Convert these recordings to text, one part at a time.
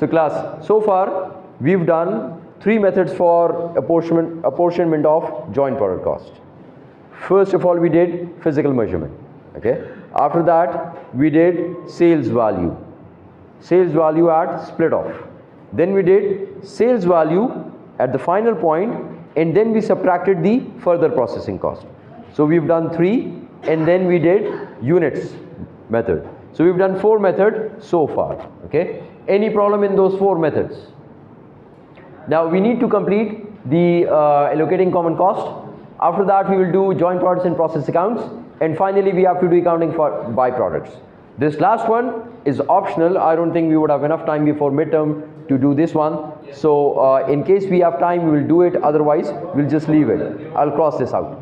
So class, so far we've done 3 methods for apportionment of joint product cost. First of all, we did physical measurement. Okay. After that, we did sales value at split off. Then we did sales value at the final point, and then we subtracted the further processing cost. So we've done 3, and then we did units method. So we've done 4 methods so far. Okay. Any problem in those 4 methods? Now we need to complete the allocating common cost. After that, we will do joint products and process accounts, and finally we have to do accounting for byproducts. This last one is optional. I don't think we would have enough time before midterm to do this one. So in case we have time, we will do it. Otherwise, we'll just leave it. I'll cross this out.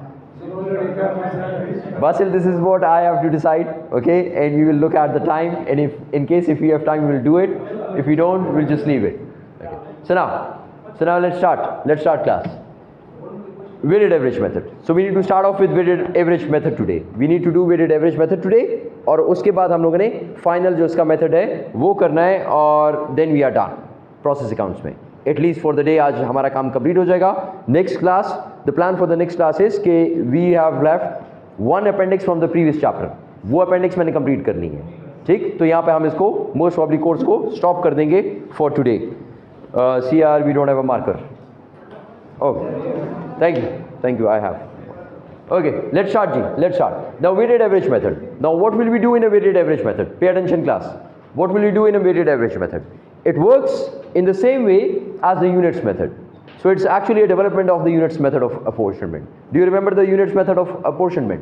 Basil, this is what I have to decide, okay? And we will look at the time, and if in case if we have time, we will do it. If we don't, we'll just leave it. Okay. So now let's start class. Weighted average method. So we need to start off with weighted average method today. We need to do weighted average method today, और उसके बाद हम लोगों ने final जो इसका method है वो करना है, और then we are done process accounts में. एटलीस्ट फॉर द डे आज हमारा काम कंप्लीट हो जाएगा. Next class, the plan for the next class is के we have left 1 appendix from the previous chapter. वो अपेंडिक्स मैंने कंप्लीट करनी है. ठीक, तो यहाँ पे हम इसको मोस्ट प्रॉब्ली कोर्स को स्टॉप कर देंगे for today. CR we don't have a marker. Okay, thank you, I have. Okay, let's start. Now weighted average method. Now what will we do in a weighted average method? Pay attention class. What will we do in a weighted average method? It works in the same way as the units method. So it's actually a development of the units method of apportionment. Do you remember the units method of apportionment?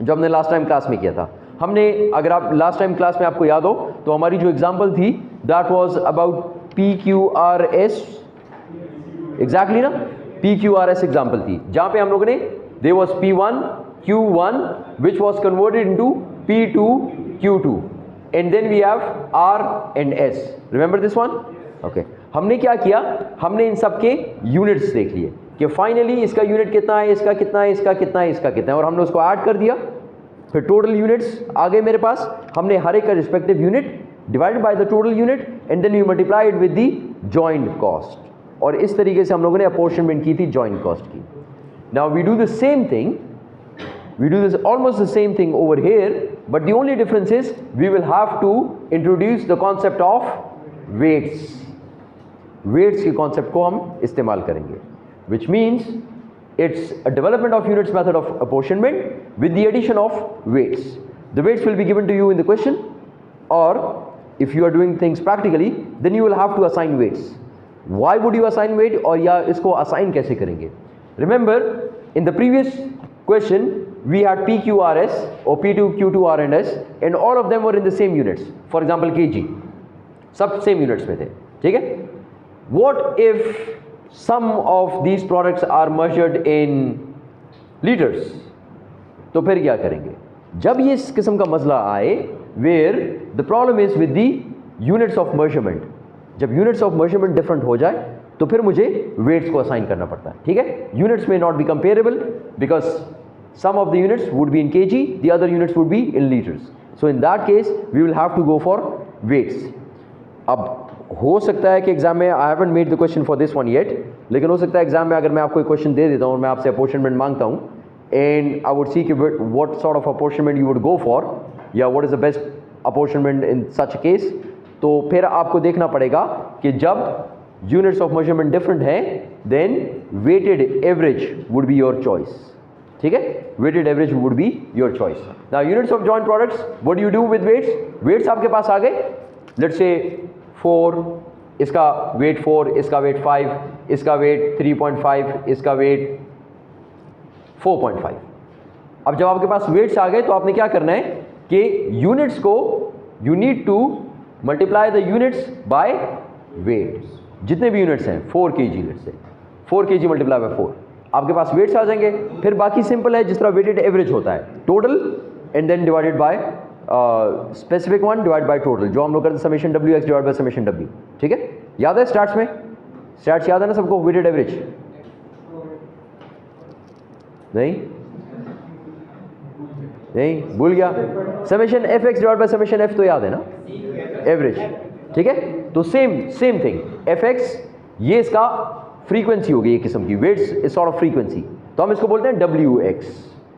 जो हमने last time class में किया था. हमने, अगर आप last time class में आपको याद हो तो हमारी जो एग्जाम्पल थी that was about PQRS. Exactly ना, PQRS एग्जाम्पल थी जहां पे हम लोगों ने there was P1 Q1 which was converted into P2 Q2 and then we have R and S. Remember this one? Okay. हमने क्या किया, हमने इन सब के यूनिट्स देख लिए कि फाइनली इसका यूनिट कितना है, इसका कितना है, इसका कितना है, इसका कितना है, और हमने उसको ऐड कर दिया. फिर टोटल यूनिट्स आ गए मेरे पास. हमने हर एक का respective unit divided by the total unit and then we multiplied with the joint cost, और इस तरीके से हम लोगों ने अपॉर्शनमेंट की थी जॉइंट कॉस्ट की. Now we do the same thing, we do this almost the same thing over here, but the only difference is we will have to introduce the concept of weights. Weights के concept को हम इस्तेमाल करेंगे, which means it's a development of units method of apportionment with the addition of weights. The weights will be given to you in the question, or if you are doing things practically, then you will have to assign weights. Why would you assign weight, और या इसको assign कैसे करेंगे? Remember in the previous question we had PQRS or P2 Q2 R and S, and all of them were in the same units. For example kg, सब same units में थे. ठीक है? What if some of these products are measured in liters? तो फिर क्या करेंगे जब ये इस किस्म का मसला आए where the problem is with the units of measurement? जब units of measurement different हो जाए तो फिर मुझे weights को assign करना पड़ता है. ठीक है? Units may not be comparable because some of the units would be in kg, the other units would be in liters. So in that case we will have to go for weights. अब हो सकता है कि exam में I haven't made the question for this one yet, लेकिन हो सकता है एग्जाम में अगर मैं आपको एक क्वेश्चन दे देता हूँ और मैं आपसे अपॉर्शनमेंट मांगता हूँ and I would see what sort of apportionment you would go for, या what is the best apportionment in such a case, तो फिर आपको देखना पड़ेगा कि जब units of measurement different हैं then weighted average would be your choice. ठीक है? Weighted average would be your choice. Now units of joint products, what do you do with weights? Weights आपके पास आ गए. Let's say 4, इसका weight 4, इसका weight 5, इसका weight 3.5, इसका weight 4.5. अब जब आपके पास weights आ गए तो आपने क्या करना है कि units को you need to multiply the units by weights. जितने भी units हैं 4 kg, let's say 4 kg multiply by 4, आपके पास वेट्स आ जाएंगे. फिर बाकी सिंपल है जिस तरह वेटेड एवरेज होता है, total and then divided by specific one divide by total, जो हम लोग करते हैं summation WX divide by summation W. ठीक है? याद है स्टार्ट्स में? स्टार्ट्स याद है ना सबको? वेटेड एवरेज नहीं भूल गया? Summation FX divide by summation F तो याद है ना? एवरेज. ठीक है, तो सेम थिंग एफ एक्स, ये इसका फ्रीक्वेंसी होगी एक किस्म की, weights is sort of frequency, तो हम इसको बोलते हैं डब्ल्यू एक्स।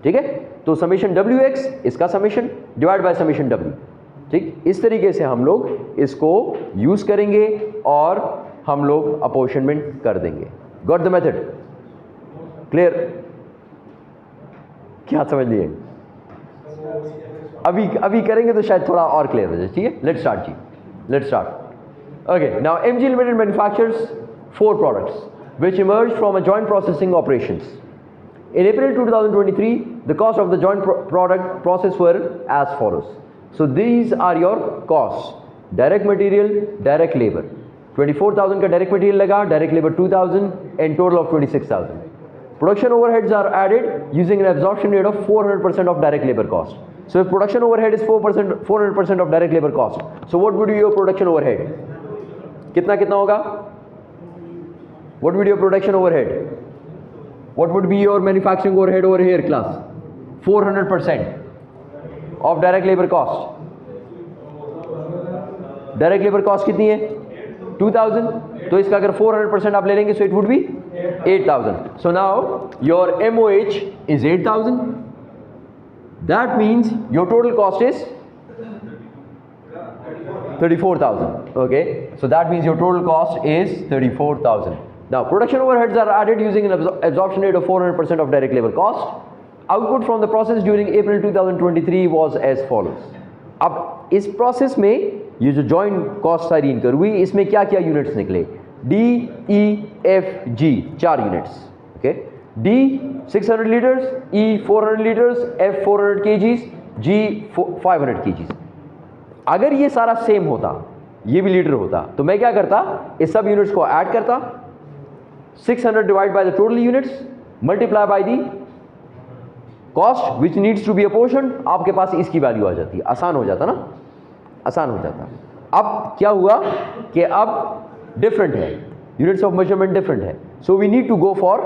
ठीक है, तो समेशन डब्ल्यू एक्स इसका summation divide by summation W. ठीक, इस तरीके से हम लोग इसको यूज करेंगे और हम लोग अपॉर्शनमेंट कर देंगे। Got the method? क्लियर? क्या समझ लिए? अभी करेंगे तो शायद थोड़ा और क्लियर हो जाए। ठीक है, लेट्स स्टार्ट जी, let's start. Okay, now MG limited manufactures 4 products which emerged from a joint processing operations. In April 2023, the cost of the joint product process were as follows. So these are your costs: direct material, direct labor. 24,000 का direct material लगा, direct labor 2,000, and total of 26,000. Production overheads are added using an absorption rate of 400% of direct labor cost. So if production overhead is 400% of direct labor cost, so what would be your production overhead? कितना होगा? What would be your production overhead? What would be your manufacturing overhead over here class? 400% of direct labor cost. Direct labor cost कितनी है? 2000. तो इसका अगर 400% आप ले लेंगे so it would be 8000. So now your MOH is 8000. That means your total cost is 34,000. Okay, so that means your total cost is 34,000. Now production overheads are added using an absorption rate of 400% of direct labor cost. Output from the process during April 2023 was as follows. अब इस process में ये जो joint cost सारी इनकर हुई, इसमें क्या क्या यूनिट्स निकले? D, E, F, G, 4 units. Okay, D 600 litres, E 400 litres, F 400 kgs, G 500 kgs। अगर ये सारा सेम होता, ये भी लीटर होता, तो मैं क्या करता? इस सब यूनिट्स को ऐड करता, 600 divided by the total units multiply by the cost which needs to be apportioned, आपके पास इसकी वैल्यू आ जाती है। आसान हो जाता ना, आसान हो जाता। अब क्या हुआ कि अब डिफरेंट है, यूनिट्स ऑफ मेजरमेंट डिफरेंट है, so we need to go for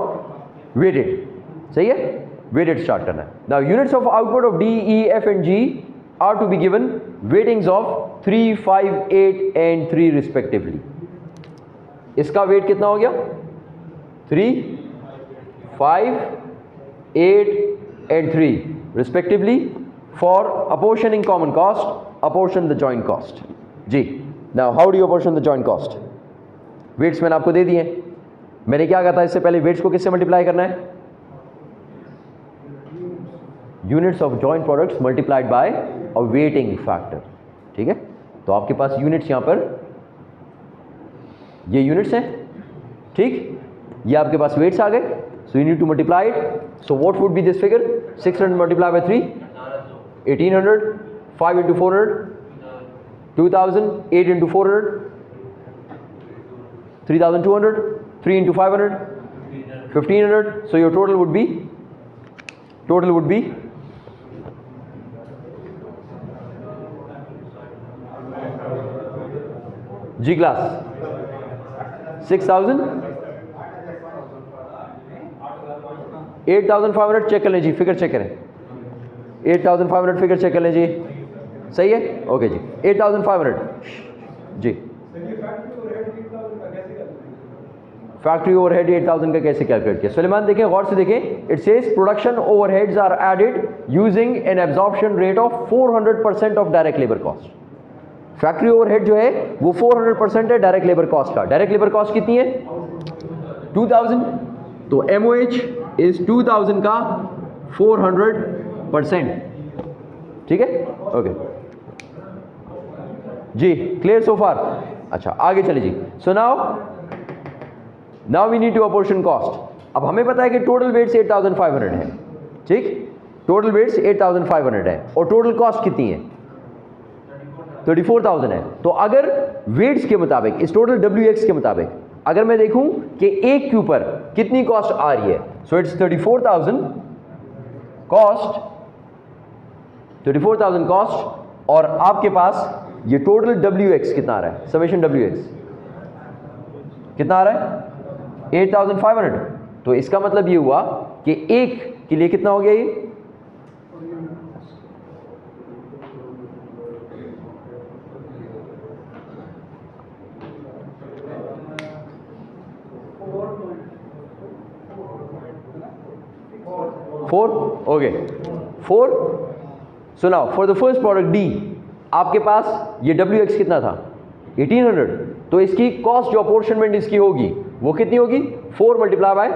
weighted. सही है, वेटेड स्टार्ट करना है। Now units of output of D, E, F and G are to be given weightings of 3, 5, 8 and 3 respectively. इसका weight कितना हो गया? 3, 5, 8 and 3 respectively for apportioning common cost, apportion the joint cost. जी, now how do you apportion the joint cost? Weights मैंने आपको दे दिए। मैंने क्या कहा था इससे पहले? वेट्स को किससे मल्टीप्लाई करना है? Units of joint products multiplied by a waiting factor. ठीक है, तो आपके पास यूनिट्स यहां पर ये यूनिट्स हैं। ठीक, ये आपके पास वेट्स आ गए, सो you need to multiply it. So what would be this figure? 600 multiply by 3, 1800, 5 into 400, 2000, 8 into 400, 3200, 3 into 500, 1500. So your total would be G class 6000, 8500 check कर लें जी, फिगर चेक करें। 8500 फिगर चेक कर लें जी, सही है? ओके जी, 8500 जी। फैक्ट्री ओवरहेड 8000 का कैसे calculate किया? सुलेमान देखें, गौर से देखें। It says production overheads are added using an absorption rate of 400% of direct labour cost. Factory overhead जो है वो 400% है डायरेक्ट लेबर कॉस्ट का। डायरेक्ट लेबर कॉस्ट कितनी है? 2000। तो MOH इज 2000 का 400%। ठीक है, ओके जी, क्लियर सो फार? अच्छा, आगे चले जी। So now we need to apportion cost. अब हमें पता है कि टोटल वेट्स 8500 है। ठीक, टोटल वेट्स 8500 है और टोटल कॉस्ट कितनी है? 34,000 है। तो अगर वेट्स के मुताबिक, इस टोटल WX के मुताबिक अगर मैं देखूं कि एक के ऊपर कितनी कॉस्ट आ रही है, सो इट्स 34,000 कॉस्ट, 34,000 कॉस्ट, और आपके पास ये टोटल WX कितना आ रहा है? समेशन WX कितना आ रहा है? 8500। तो इसका मतलब ये हुआ कि एक के लिए कितना हो गया ये? 4, okay 4. So now for the first product D आपके पास ये WX कितना था 1800, तो इसकी कॉस्ट जो अपॉर्चनमेंट इसकी होगी वो कितनी होगी 4 multiply by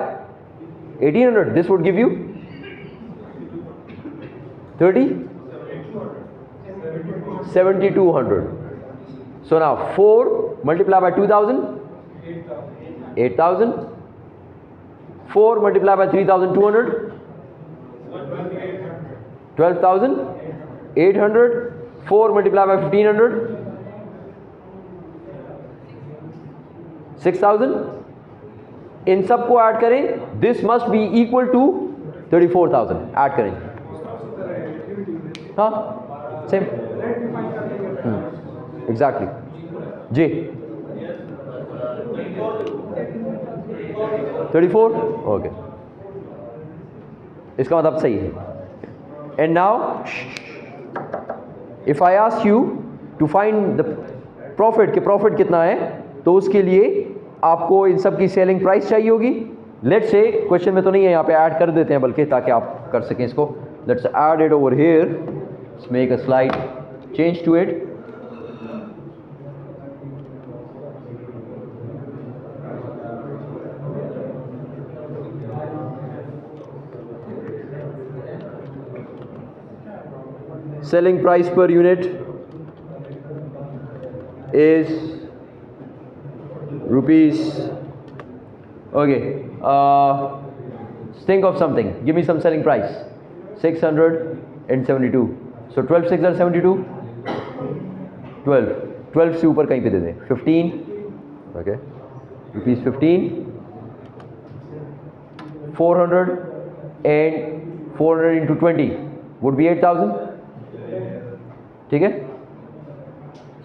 1800. This would give you 7200. So now 4 multiplied by 2000, 8000. 4 multiplied by 3200, 12800. 4 multiplied by 1500, 6000. इन सबको ऐड करें, this must be equal to 34,000. Add करें, हाँ सेम एग्जैक्टली जी 34, ओके इसका मतलब सही है. And now if I ask you to find the profit कि प्रॉफिट कितना है, तो उसके लिए आपको इन सब की सेलिंग प्राइस चाहिए होगी. लेट्स से क्वेश्चन में तो नहीं है, यहाँ पे ऐड कर देते हैं बल्कि ताकि आप कर सकें इसको. Let's add it over here, let's make a slide change to it. selling price per unit is rupees, okay, think of something, give me some selling price. 672. so 12 6 are 72, 12 से ऊपर कहीं पे दे दें 15, okay, rupees 15. 400 and 400 into 20 would be 8000. ठीक है,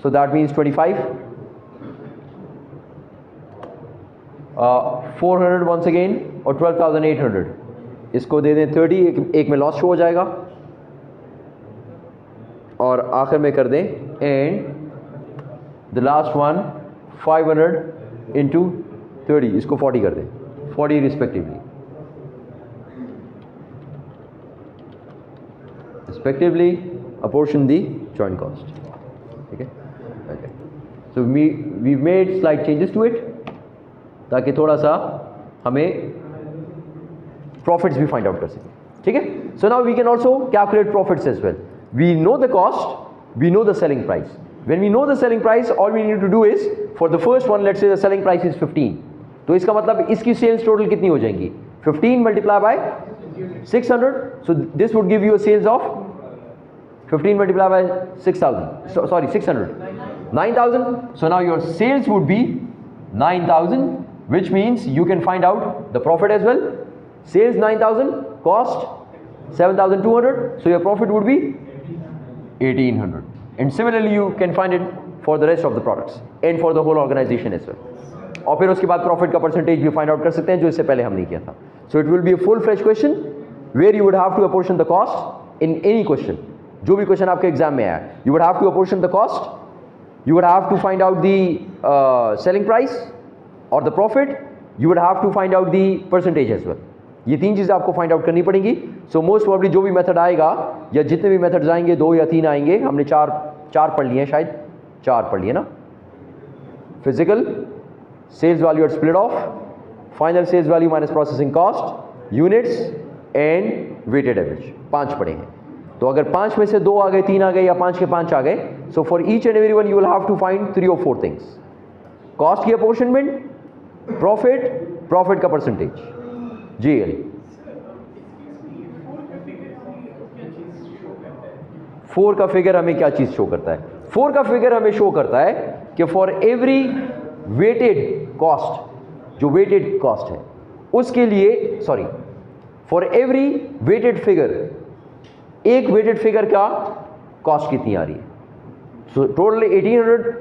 so that means 25. 400 once again और 12,800 इसको दे दें 30. एक में लॉस शो हो जाएगा और आखिर में कर दें and the last one 500 into 30, इसको 40 कर दें, 40 respectively. apportion the joint cost. Okay, okay. So we've made slight changes to it ताकि थोड़ा सा हमें profits भी find out कर सकें. ठीक है. So now we can also calculate profits as well. We know the cost, we know the selling price. When we know the selling price, all we need to do is for the first one, let's say the selling price is 15. तो इसका मतलब इसकी sales total कितनी हो जाएंगी 15 multiplied by 600. So this would give you a sales of 15 multiplied by 6,000. So, sorry, 600. 9,000. So now your sales would be 9,000, which means you can find out the profit as well. Sales 9,000, cost 7,200. So your profit would be 1,800. And similarly, you can find it for the rest of the products and for the whole organization as well. और फिर उसके बाद profit का percentage भी find out कर सकते हैं जो इससे पहले हम नहीं किया था. So it will be a full fledge question where you would have to apportion the cost in any question. जो भी क्वेश्चन आपके एग्जाम में आया, you would have to apportion the cost, you would have to find out the selling price और the profit, you would have to find out the percentage as well. ये तीन चीज़ें आपको फाइंड आउट करनी पड़ेंगी. So most probably जो भी method आएगा या जितने भी मेथड्स आएंगे 2 या 3 आएंगे. हमने चार पढ़ लिए हैं, शायद 4 पढ़ लिए ना. Physical, sales value at split off, final sales value minus processing cost, units and weighted average. 5 पढ़े हैं. तो अगर 5 में से 2 आ गए, 3 आ गए या 5 के 5 आ गए, so for each and every one you will have to find 3 or 4 things. Cost की अपॉर्शनमेंट, प्रॉफिट का परसेंटेज. जी अली, 4 का फिगर हमें क्या चीज शो करता है? 4 का फिगर हमें शो करता है कि फॉर एवरी वेटेड कॉस्ट, जो वेटेड कॉस्ट है उसके लिए, sorry, for every weighted figure, एक वेटेड फिगर का कॉस्ट कितनी आ रही है. सो टोटल 1800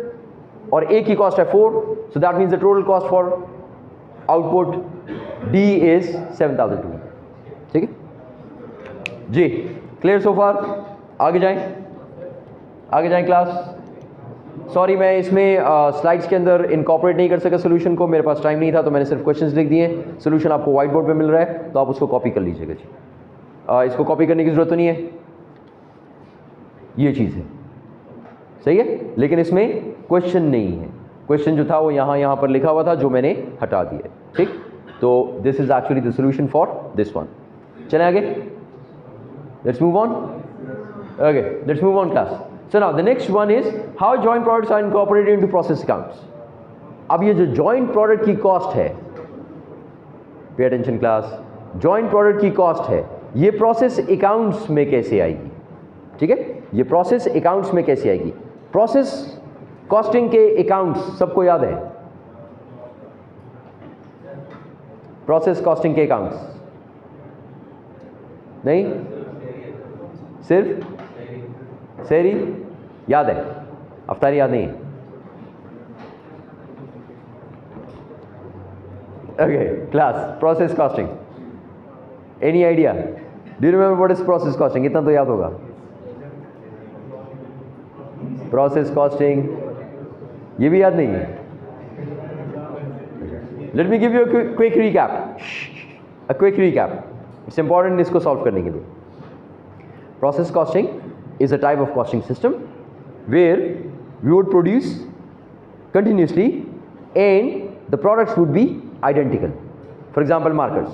और एक की कॉस्ट है 4. सो that means the total cost for output D is 7,200. ठीक है जी, क्लियर सो फार? आगे जाएं क्लास. सॉरी मैं इसमें स्लाइड्स के अंदर इनकॉर्पोरेट नहीं कर सका सोल्यूशन को, मेरे पास टाइम नहीं था, तो मैंने सिर्फ क्वेश्चंस लिख दिए. सोल्यूशन आपको व्हाइट बोर्ड पे मिल रहा है, तो आप उसको कॉपी कर लीजिएगा जी. इसको कॉपी करने की जरूरत तो नहीं है, ये चीज़ है, सही है। लेकिन इसमें क्वेश्चन नहीं है, क्वेश्चन जो था वो यहाँ पर लिखा हुआ था जो मैंने हटा दिया, ठीक। तो this is actually the solution for this one. चलें आगे, let's move on. Okay, let's move on class. So now the next one is how joint products are incorporated into process accounts. अब ये जो जॉइंट प्रोडक्ट की cost है, pay attention class, joint product की cost है, ये process accounts में कैसे आएगी, ठीक है। ये प्रोसेस अकाउंट्स में कैसे आएगी? प्रोसेस कॉस्टिंग के अकाउंट्स सबको याद है, प्रोसेस कॉस्टिंग के अकाउंट्स नहीं, सिर्फ सेरी याद है, अफ्तारी याद नहीं है। Okay class, process costing, any idea? Do you remember what is process costing? इतना तो याद होगा। प्रोसेस कॉस्टिंग ये भी याद नहीं है। Let me give you quick recap, a quick recap, it's important इसको सॉल्व करने के लिए। Process costing is a type of costing system where we would produce continuously and the products would be identical. For example, markers,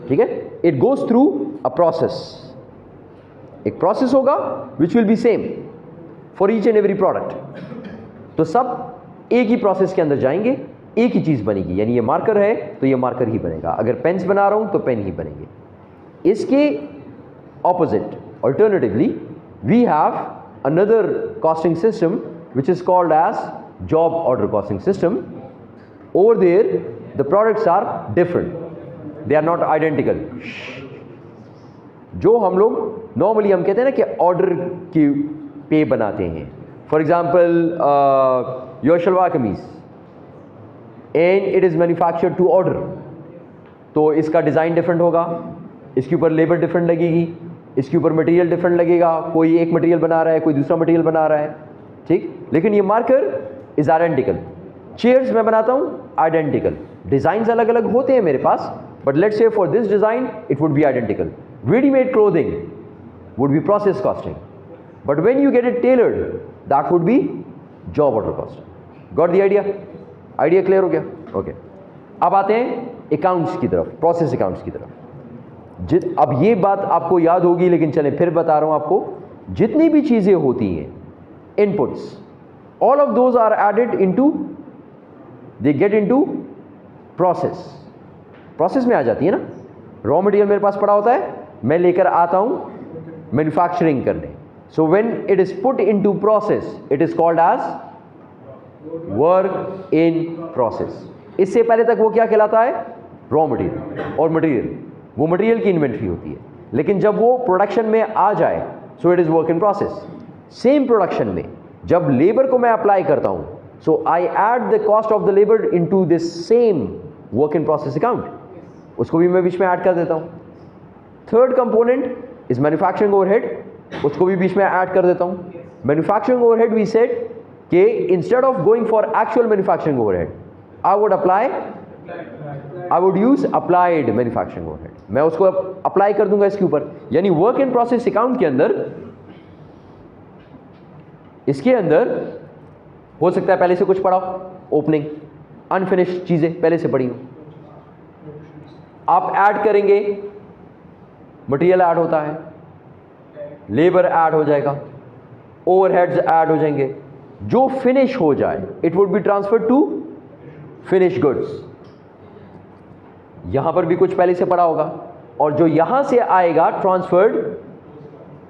ठीक है, it goes through a process, एक process होगा which will be same for each and every product. तो सब एक ही process के अंदर जाएंगे, एक ही चीज़ बनेगी, यानी ये मार्कर है तो ये मार्कर ही बनेगा, अगर पेन्स बना रहा हूँ तो पेन ही बनेंगे। इसके opposite, alternatively, we have another costing system which is called as job order costing system. Over there the products are different, they are not identical. जो हम लोग नॉर्मली हम कहते हैं ना कि ऑर्डर की पे बनाते हैं, for example your shalwar kameez and it is manufactured to order, तो इसका डिज़ाइन डिफरेंट होगा, इसके ऊपर लेबर डिफरेंट लगेगी, इसके ऊपर मटेरियल डिफरेंट लगेगा, कोई एक मटेरियल बना रहा है, कोई दूसरा मटेरियल बना रहा है, ठीक। लेकिन ये मार्कर इज आइडेंटिकल। चेयर्स मैं बनाता हूँ आइडेंटिकल, डिज़ाइंस अलग अलग होते हैं मेरे पास, but let's say for this design it would be identical. Readymade clothing would be process costing, but when you get it tailored that would be job order costing. Got the idea? Idea clear हो गया? Okay, अब आते हैं accounts की तरफ, process accounts की तरफ। अब ये बात आपको याद होगी, लेकिन चले फिर बता रहा हूँ आपको, जितनी भी चीज़ें होती हैं, inputs, all of those are added into, they get into process. process में आ जाती है ना, रॉ मटेरियल मेरे पास पड़ा होता है, मैं लेकर आता हूँ मैन्युफैक्चरिंग करने, so when it is put into process it is called as work in process. इससे पहले तक वो क्या कहलाता है? रॉ मटेरियल, और मटेरियल वो मटेरियल की इन्वेंट्री होती है, लेकिन जब वो प्रोडक्शन में आ जाए so it is work in process. Same production में जब लेबर को मैं अप्लाई करता हूं, so I add the cost of the labour into this same work in process account, उसको भी मैं बीच में ऐड कर देता हूं। Third component is manufacturing overhead, उसको भी बीच में ऐड कर देता हूं। मैन्युफैक्चरिंग ओवरहेड वी सेड कि instead of going for actual manufacturing overhead I would use applied manufacturing overhead, मैं उसको अप्लाई कर दूंगा इसके ऊपर। यानी वर्क इन प्रोसेस अकाउंट के अंदर, इसके अंदर हो सकता है पहले से कुछ पढ़ा हो, ओपनिंग अनफिनिश्ड चीजें पहले से पढ़ी हो, आप ऐड करेंगे, मटेरियल ऐड होता है, लेबर ऐड हो जाएगा, ओवरहेड्स ऐड हो जाएंगे, जो फिनिश हो जाए it would be transferred to finish goods. यहां पर भी कुछ पहले से पढ़ा होगा, और जो यहां से आएगा transferred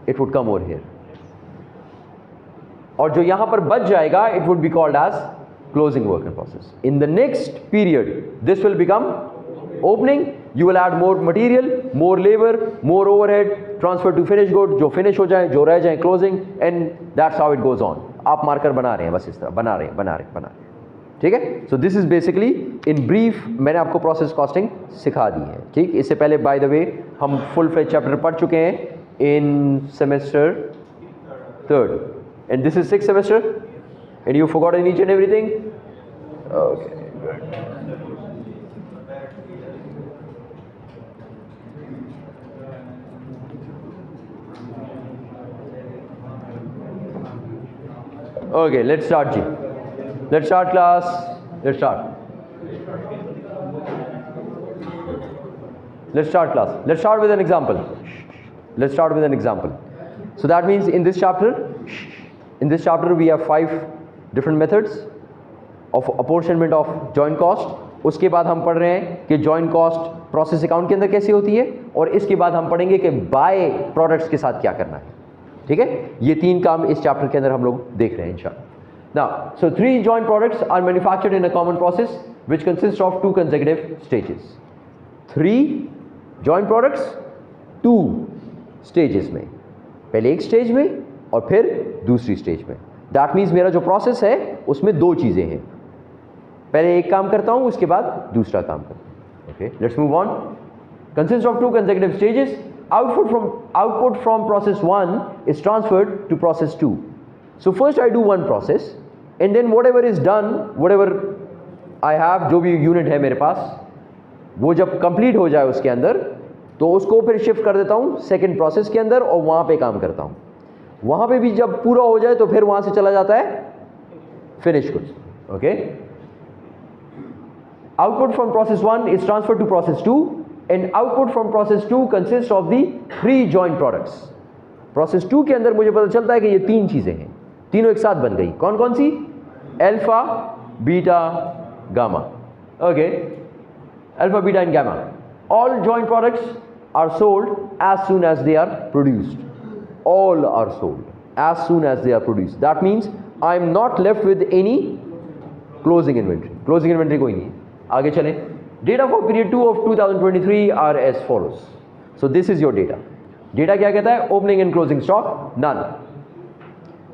it would come over here, और जो यहां पर बच जाएगा it would be called as closing work in process. In the next period this will become opening, you will add more material, more labour, more overhead, transfer to finish good, जो finish हो जाए, जो रह जाए closing, and that's how it goes on. आप marker बना रहे हैं, बस इस तरह बना रहे हैं, ठीक है। सो this is basically in brief मैंने आपको प्रोसेस कॉस्टिंग सिखा दी है, ठीक। इससे पहले बाय द वे हम फुल फ्लेज चैप्टर पढ़ चुके हैं in semester third, and this is 6th semester and you forgotten each and everything? Okay, good. Okay, let's start Ji. Let's start class. Let's start. Let's start class. Let's start with an example. Let's start with an example. So that means in this chapter we have 5 different methods of apportionment of joint cost. उसके बाद हम पढ़ रहे हैं कि joint cost process account के अंदर कैसे होती है, और इसके बाद हम पढ़ेंगे कि बाय प्रोडक्ट्स के साथ क्या करना है. ठीक है, ये 3 काम इस चैप्टर के अंदर हम लोग देख रहे हैं इंशाल्लाह. Now, so 3 joint products are manufactured in a common process which consists of 2 consecutive stages. 3 joint products 2 stages में, पहले एक स्टेज में और फिर दूसरी स्टेज में. दैट मीन्स मेरा जो प्रोसेस है उसमें 2 चीज़ें हैं, पहले एक काम करता हूँ उसके बाद दूसरा काम करता हूँ. Okay, let's move on. Consist of 2 consecutive stages. Output from process 1 is transferred to process 2. So first I do one process and then whatever is done, whatever I have, जो भी यूनिट है मेरे पास, वो जब कंप्लीट हो जाए उसके अंदर तो उसको फिर शिफ्ट कर देता हूँ सेकंड प्रोसेस के अंदर और वहाँ पे काम करता हूँ. वहाँ पे भी जब पूरा हो जाए तो फिर वहाँ से चला जाता है finish goods. Okay, output from process 1 is transferred to process 2 and output from process 2 consists of the 3 joint products. process 2 के अंदर मुझे पता चलता है कि ये 3 चीज़ें हैं, तीनों एक साथ बन गई. कौन कौन सी? Alpha, beta, gamma. Okay, alpha, beta and gamma. All joint products are sold as soon as they are produced. All are sold as soon as they are produced. That means I am not left with any closing inventory. Closing inventory कोई नहीं है. आगे चलें. Data for period 2 of 2023 are as follows. So this is your data. Data क्या कहता है? Opening and closing stock none.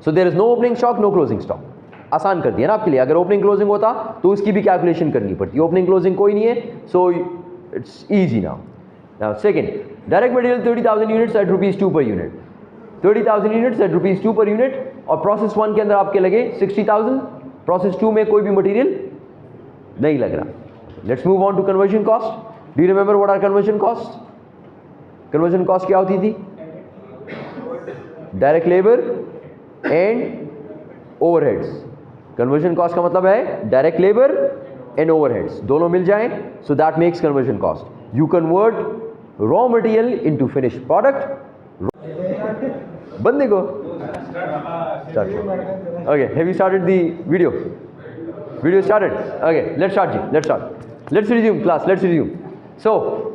So there is no opening stock, no closing stock. आसान कर दिया ना आपके लिए. अगर opening closing होता तो उसकी भी कैलकुलेशन करनी पड़ती. opening closing कोई नहीं है, so it's easy now. Now second, direct material 30,000 units at rupees 2 per unit. 30,000 units at rupees 2 per unit. और process 1 के अंदर आपके लगे 60,000. process 2 में कोई भी मटेरियल नहीं लग रहा. Let's move on to conversion cost. Do you remember what are conversion costs? Conversion cost क्या होती थी? Direct labor and overheads. Conversion cost का मतलब है direct labor and overheads. दोनों मिल जाएं, so that makes conversion cost. You convert raw material into finished product. बंदे को start. Okay, have you started the video? Video started. Okay, let's start Ji. Let's start. Let's resume class. Let's resume. So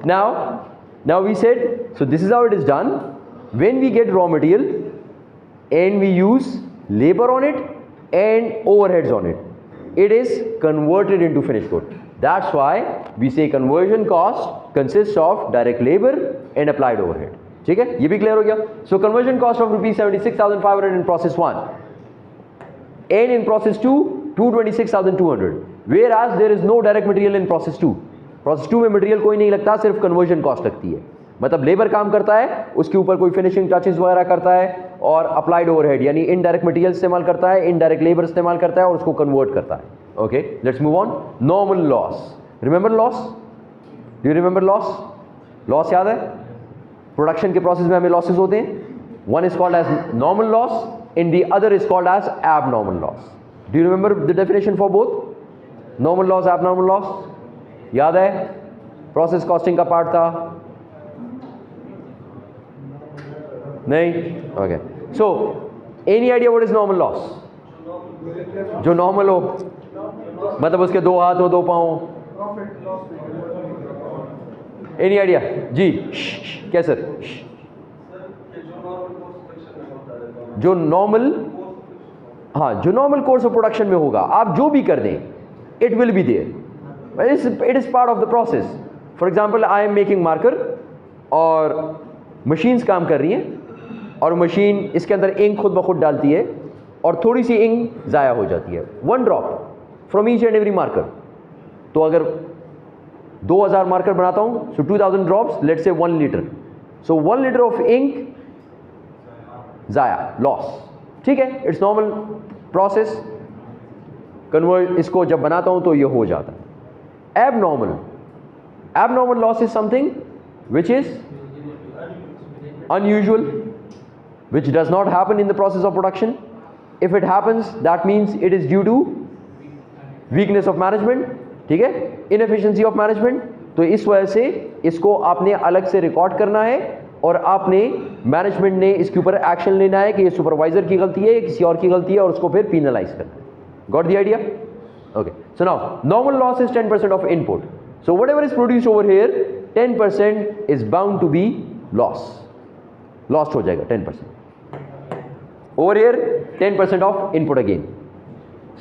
now we said, so this is how it is done. When we get raw material and we use labor on it and overheads on it, it is converted into finished good. That's why we say conversion cost consists of direct labor and applied overhead. ठीक है, ये भी clear हो गया. So conversion cost of rupees 76,500 in process 1 and in process 2 226,200. Whereas there is no direct material in process 2. Process 2 में material कोई नहीं लगता, सिर्फ कन्वर्जन कॉस्ट लगती है. मतलब लेबर काम करता है, उसके ऊपर कोई फिनिशिंग टचेस वगैरह करता है, और अप्लाइड ओवरहेड यानी इनडायरेक्ट मटेरियल इस्तेमाल करता है, इनडायरेक्ट लेबर इस्तेमाल करता है और उसको कन्वर्ट करता है. Okay, let's move on. Normal loss. Remember loss? Do you remember loss? Loss याद है? प्रोडक्शन के प्रोसेस में हमें लॉसेस होते हैं. One is called as normal loss and the other is called as abnormal loss. Do you remember the definition for both? Normal loss, abnormal loss? याद है? Process costing का पार्ट था. नहीं? Okay, so any idea what is normal loss? जो normal हो, मतलब उसके 2 हाथ हो, 2 पाँव. Any idea? जी क्या सर? जो नॉर्मल, हाँ, जो नॉर्मल कोर्स ऑफ प्रोडक्शन में होगा, आप जो भी कर दें, it will be there. It is part of the process. For example, I am making marker और मशीन्स काम कर रही हैं और मशीन इसके अंदर इंक खुद ब खुद डालती है और थोड़ी सी इंक ज़ाया हो जाती है. 1 drop from each and every marker. तो अगर 2000 मार्कर बनाता हूँ, सो 2000 drops, let's say 1 litre. So 1 litre of ink ज़ाया, लॉस. ठीक है, इट्स नॉर्मल प्रोसेस. कन्वर्ट इसको जब बनाता हूं तो ये हो जाता है. Abnormal loss is something which is unusual, which does not happen in the process of production. If it happens that means it is due to weakness of management, ठीक है, इनएफिशिएंसी ऑफ मैनेजमेंट। तो इस वजह से इसको आपने अलग से रिकॉर्ड करना है और आपने मैनेजमेंट ने इसके ऊपर एक्शन लेना है कि ये सुपरवाइजर की गलती है या किसी और की गलती है और उसको फिर पीनलाइज करना है। Got the idea? Okay, so now normal loss is 10% of input, so whatever is produced over here 10% is bound to be lost हो जाएगा 10%। Over here 10% of input again,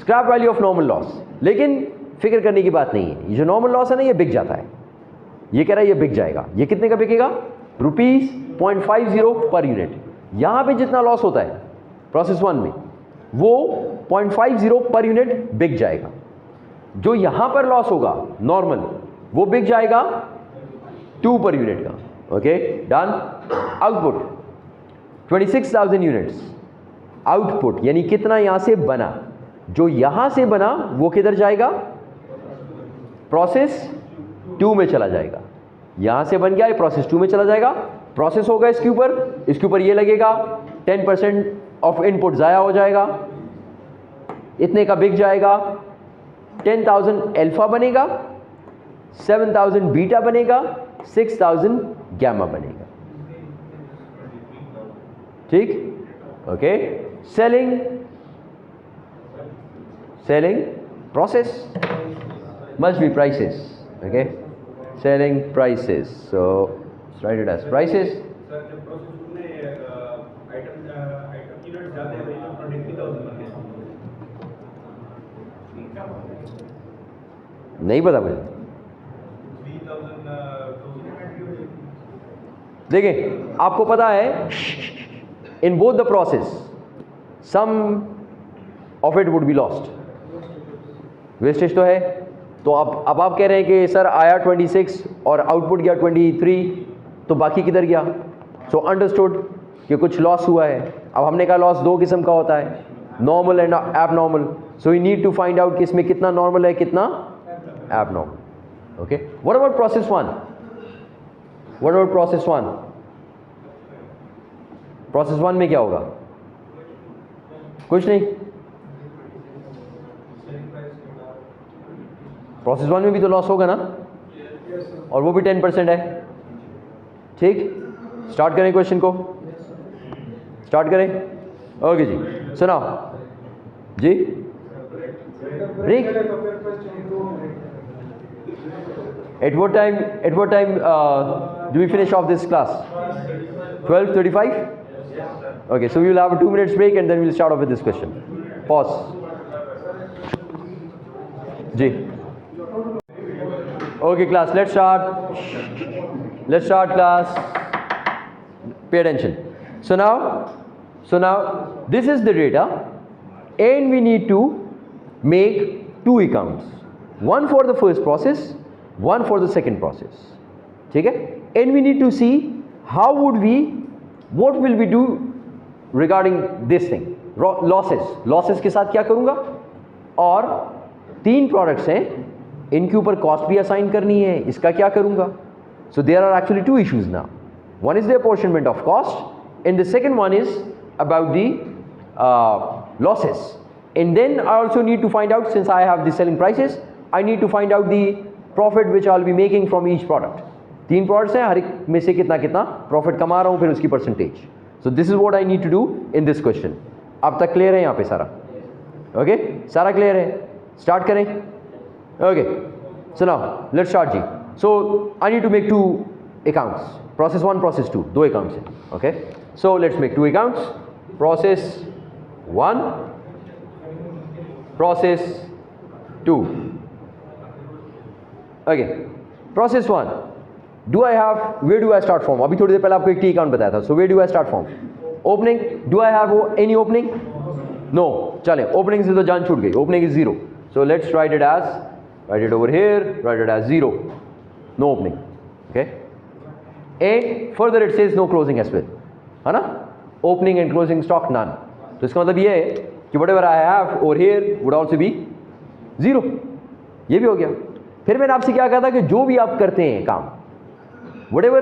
scrap value of normal loss. लेकिन फिक्र करने की बात नहीं है, ये जो नॉर्मल लॉस है ना ये बिक जाता है। ये कह रहा है ये बिक जाएगा। ये कितने का बिकेगा? ₹0.50 पर यूनिट। यहां पे जितना लॉस होता है प्रोसेस 1 में वो 0.50 पर यूनिट बिक जाएगा। जो यहां पर लॉस होगा नॉर्मल वो बिक जाएगा 2 पर यूनिट का। Okay done. Output 26,000 units output, यानी कितना यहां से बना। जो यहां से बना वो किधर जाएगा? प्रोसेस 2 में चला जाएगा। यहां से बन गया ये प्रोसेस 2 में चला जाएगा। प्रोसेस होगा इसके ऊपर ये लगेगा, 10% ऑफ इनपुट जाया हो जाएगा, इतने का बिक जाएगा। 10,000 अल्फा बनेगा, 7,000 बीटा बनेगा, 6,000 गैमा बनेगा। ठीक, okay. Selling process must be prices, okay, selling prices, so let's write it as prices. Sir जब प्रोसेस में आइटम यूनिट जाते हैं तो 23,000 बनते हैं, नहीं पता मुझे। 3,000 देखिए आपको पता है in both the process some of it would be lost, wastage तो है। तो अब आप कह रहे हैं कि सर आया 26 और आउटपुट गया 23, तो बाकी किधर गया? सो अंडरस्टूड कि कुछ लॉस हुआ है। अब हमने कहा लॉस 2 किस्म का होता है, normal and abnormal. So you need to find out कि इसमें कितना नॉर्मल है कितना abnormal. Okay, what about process 1? What about process 1? Process 1 में क्या होगा? कुछ नहीं। प्रोसेस 1 में भी तो लॉस होगा ना, और वो भी 10% है। ठीक, स्टार्ट करें क्वेश्चन को, स्टार्ट करें। ओके जी, सुनाओ जी। Break at what time do we finish off this class? 12:35? Okay, so we will have a 2 minutes break and then we will start off with this question. Pause. जी, okay class, let's start class. Pay attention. So now this is the data and we need to make 2 accounts, one for the first process, one for the second process. ठीक है? And we need to see what will we do regarding this thing, losses के साथ क्या करूंगा, और 3 products हैं, इनके ऊपर कॉस्ट भी असाइन करनी है, इसका क्या करूंगा। So there are actually 2 issues now. One is the apportionment of cost and the second one is about the losses. And then I also need to find out, since I have the selling prices, I need to find out the profit which I'll be making from each product. 3 products हैं, हर एक में से कितना कितना profit कमा रहा हूँ, फिर उसकी percentage. So this is what I need to do in this question. अब तक क्लियर है यहाँ पे सारा? ओके, सारा क्लियर है? स्टार्ट करें। Okay, so now let's start जी। So I need to make 2 accounts, process 1, process 2, 2 accounts हैं। Okay, so let's make 2 accounts, process 1, process 2. Okay, process 1, where do I start from? अभी थोड़ी देर पहले आपको एक टी अकाउंट बताया था। सो where do I start from? Opening, do I have any opening? No. चलें, opening से तो जान छूट गई, opening is 0. So let's write it over here, write it as 0. No opening. Okay? And further it says no closing as well. है ना? Opening and closing stock none. तो इसका मतलब ये है कि whatever I have over here would also be 0. ये भी हो गया। फिर मैंने आपसे क्या कहा था कि जो भी आप करते हैं काम, whatever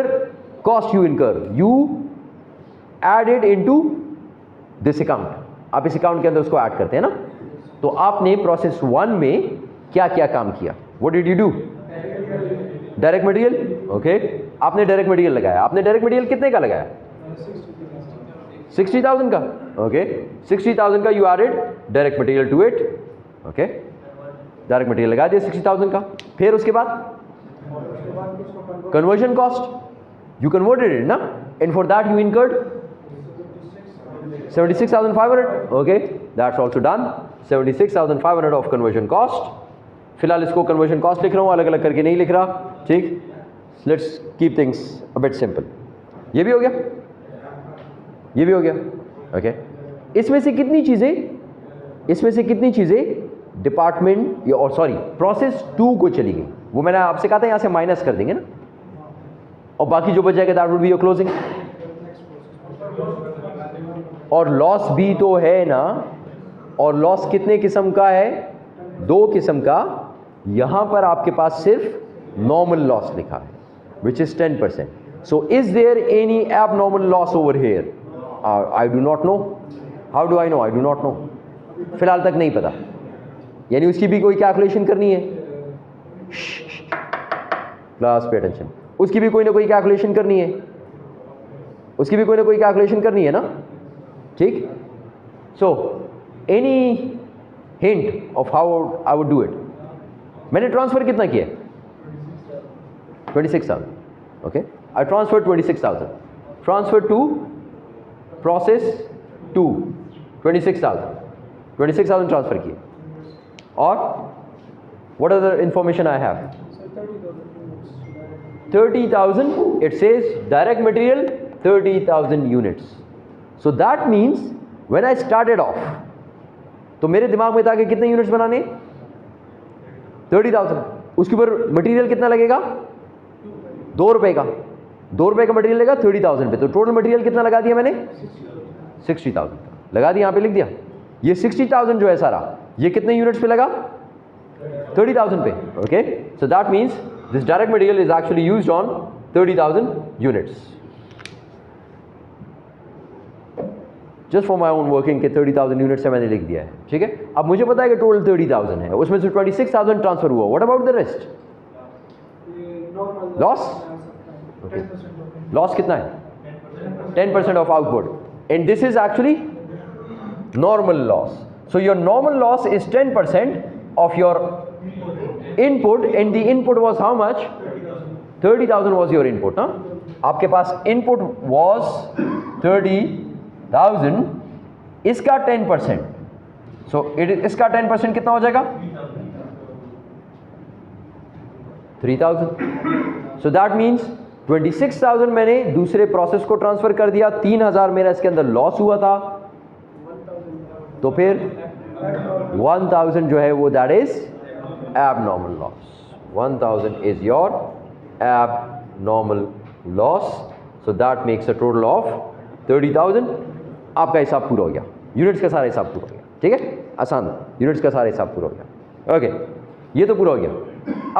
cost you incur, you add it into this account. आप इस अकाउंट के अंदर उसको ऐड करते हैं ना। तो आपने प्रोसेस 1 में क्या क्या काम किया? What did you do? Direct material, okay. आपने डायरेक्ट मटेरियल लगाया। आपने डायरेक्ट मटेरियल कितने का लगाया? 60,000 का, ओके। 60,000 का you added direct material to it, okay. Direct material लगा दिया 60,000 का। फिर उसके बाद conversion cost, you converted it ना, and for that you incurred 76,500, okay, that's also done. 76,500 of conversion cost. फिलहाल इसको कन्वर्जन कॉस्ट लिख रहा हूं, अलग अलग करके नहीं लिख रहा, ठीक। Let's keep things a bit simple. ये भी हो गया, ये भी हो गया, ओके। इसमें से कितनी चीजें डिपार्टमेंट या और सॉरी प्रोसेस 2 को चली गई? वो मैंने आपसे कहा था यहां से माइनस कर देंगे ना, और बाकी जो बच जाएगा that will be your closing. और लॉस भी तो है ना, और लॉस कितने किस्म का है? 2 किस्म का। यहां पर आपके पास सिर्फ नॉर्मल लॉस लिखा है which is 10%. So is there any abnormal loss over here? I do not know. How do I know? I do not know. फिलहाल तक नहीं पता, यानी उसकी भी कोई कैलकुलेशन करनी है। Class pay attention. उसकी भी कोई ना कोई कैलकुलेशन करनी है, उसकी भी कोई ना कोई कैलकुलेशन करनी है ना, ठीक। So any hint of how I would do it? मैंने ट्रांसफर कितना किया? 26,000, okay. I transfer 26,000, transfer to process 2 26,000 transfer किए। और what other information I have? 30,000. It says direct material 30,000 units. So that means when I started off, तो मेरे दिमाग में था कि कितने यूनिट्स बनाने? 30,000. उसके ऊपर मटेरियल कितना लगेगा? 2 रुपए का। 2 रुपए का मटेरियल लगेगा 30,000 पे। तो टोटल मटेरियल कितना लगा दिया मैंने? 60,000 लगा दिया, यहां पे लिख दिया। ये 60,000 जो है सारा, ये कितने यूनिट्स पे लगा? 30,000 पे, okay. So that means this direct material is actually used on 30,000 units. Just for my own working के 30,000 यूनिट्स से मैंने लिख दिया है, ठीक है। अब मुझे पता है कि टोटल 30,000 है, उसमें से 26,000 ट्रांसफर हुआ। What about the rest? Loss, loss कितना है? 10% of output, and this is actually normal loss. So your normal loss is 10% of your input, and the input was how much? 30,000 was your input, ना? आपके पास input was 30,000, इसका 10%, so इसका 10% कितना हो जाएगा? 3,000. so that means 26,000 मैंने दूसरे process को ट्रांसफर कर दिया, 3,000 मेरा इसके अंदर लॉस हुआ था, तो फिर 1,000 जो है वो that is abnormal loss. 1,000 is your abnormal loss. So that makes a total of 30,000. आपका हिसाब पूरा हो गया, यूनिट्स का सारा हिसाब पूरा हो गया, ठीक है। आसान, यूनिट्स का सारा हिसाब पूरा हो गया, ओके। ये तो पूरा हो गया।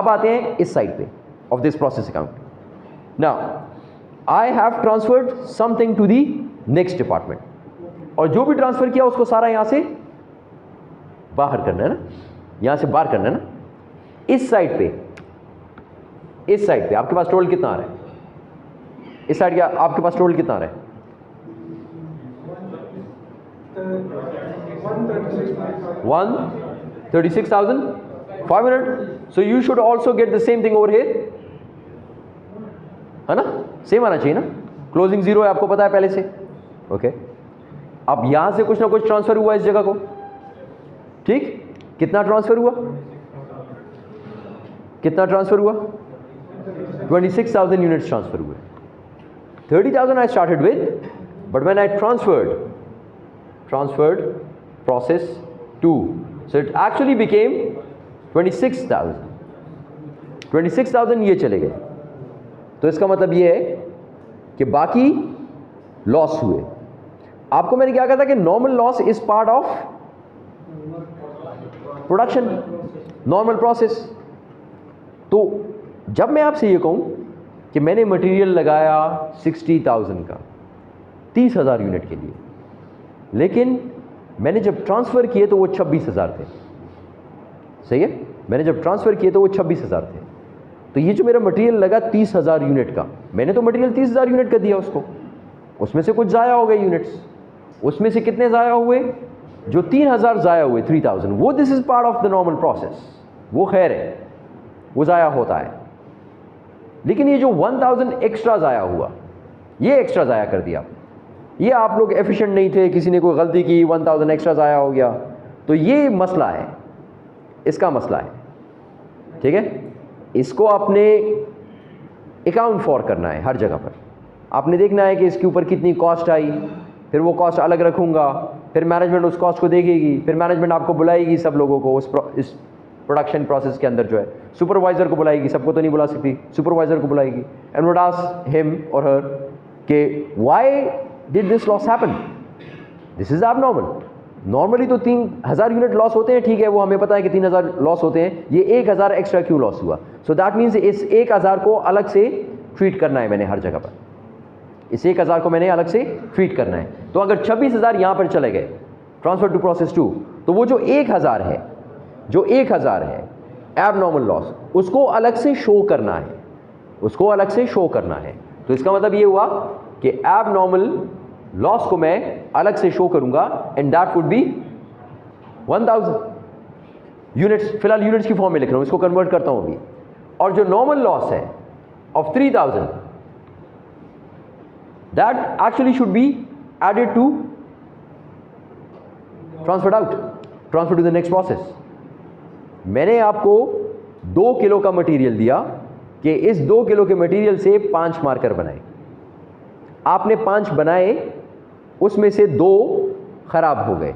अब आते हैं इस साइड पे of this process account. Now I have transferred something to the next department, और जो भी ट्रांसफर किया उसको सारा यहां से बाहर करना है ना, यहां से बाहर करना है ना। इस साइड पे, इस साइड पे आपके पास टोटल कितना आ रहा है? इस साइड का आपके पास टोटल कितना आ रहा है? 136,500. So you should also get the same thing over here, है ना? सेम आना चाहिए ना। क्लोजिंग जीरो है, आपको पता है पहले से, ओके। अब यहां से कुछ ना कुछ ट्रांसफर हुआ इस जगह को, ठीक। कितना ट्रांसफर हुआ? कितना ट्रांसफर हुआ? 26,000 यूनिट्स ट्रांसफर हुए। 30,000 I started with, but when I transferred process 2, so it actually became 26,000. 26,000 ये चले गए, तो इसका मतलब ये है कि बाकी लॉस हुए। आपको मैंने क्या कहा था कि normal loss is part of production, normal process. तो जब मैं आपसे ये कहूं कि मैंने मटेरियल लगाया 60,000 का 30,000 यूनिट के लिए, लेकिन मैंने जब ट्रांसफ़र किए तो वो 26,000 थे, सही है, मैंने जब ट्रांसफ़र किए तो वो 26,000 थे। तो ये जो मेरा मटेरियल लगा 30,000 यूनिट का, मैंने तो मटेरियल 30,000 यूनिट का दिया उसको, उसमें से कुछ ज़ाया हो गए यूनिट्स, उसमें से कितने ज़ाया हुए, जो 3,000 ज़ाया हुए, 3,000, वो this is part of the normal process, वो खैर है, वो ज़ाया होता है। लेकिन ये जो 1,000 एक्स्ट्रा ज़ाया हुआ, ये एक्स्ट्रा ज़ाया कर दिया, ये आप लोग एफिशिएंट नहीं थे, किसी ने कोई गलती की, 1,000 एक्स्ट्रा ज़ाया हो गया, तो ये मसला है, इसका मसला है, ठीक है। इसको आपने अकाउंट फॉर करना है हर जगह पर, आपने देखना है कि इसके ऊपर कितनी कॉस्ट आई, फिर वो कॉस्ट अलग रखूँगा, फिर मैनेजमेंट उस कॉस्ट को देखेगी, फिर मैनेजमेंट आपको बुलाएगी सब लोगों को इस प्रोडक्शन प्रोसेस के अंदर जो है, सुपरवाइज़र को बुलाएगी, सबको तो नहीं बुला सकती, सुपरवाइज़र को बुलाएगी, एंड वुड आस्क हिम और हर के why did this loss happen, this is abnormal. Normally तो 3,000 यूनिट लॉस होते हैं, ठीक है, वो हमें पता है कि 3,000 लॉस होते हैं, ये 1,000 एक्स्ट्रा क्यों लॉस हुआ? सो दैट मीन्स इस 1,000 को अलग से ट्रीट करना है मैंने हर जगह पर, इस 1,000 को मैंने अलग से ट्रीट करना है। तो अगर 26,000 यहाँ पर चले गए ट्रांसफर टू प्रोसेस 2, तो वो जो 1,000 है, जो 1,000 है एबनॉर्मल लॉस, उसको अलग से शो करना है, उसको अलग से शो करना है। तो इसका मतलब ये हुआ कि एबनॉर्मल लॉस को मैं अलग से शो करूंगा, and that would B 1,000 units. फिलहाल यूनिट्स की फॉर्म में लिख रहा हूं, इसको कन्वर्ट करता हूं अभी। और जो नॉर्मल लॉस है of 3,000, that actually should be added to transferred out, transfer to the next process. मैंने आपको 2 किलो का मटेरियल दिया कि इस 2 किलो के मटेरियल से 5 मार्कर बनाए, आपने 5 बनाए, उसमें से 2 खराब हो गए,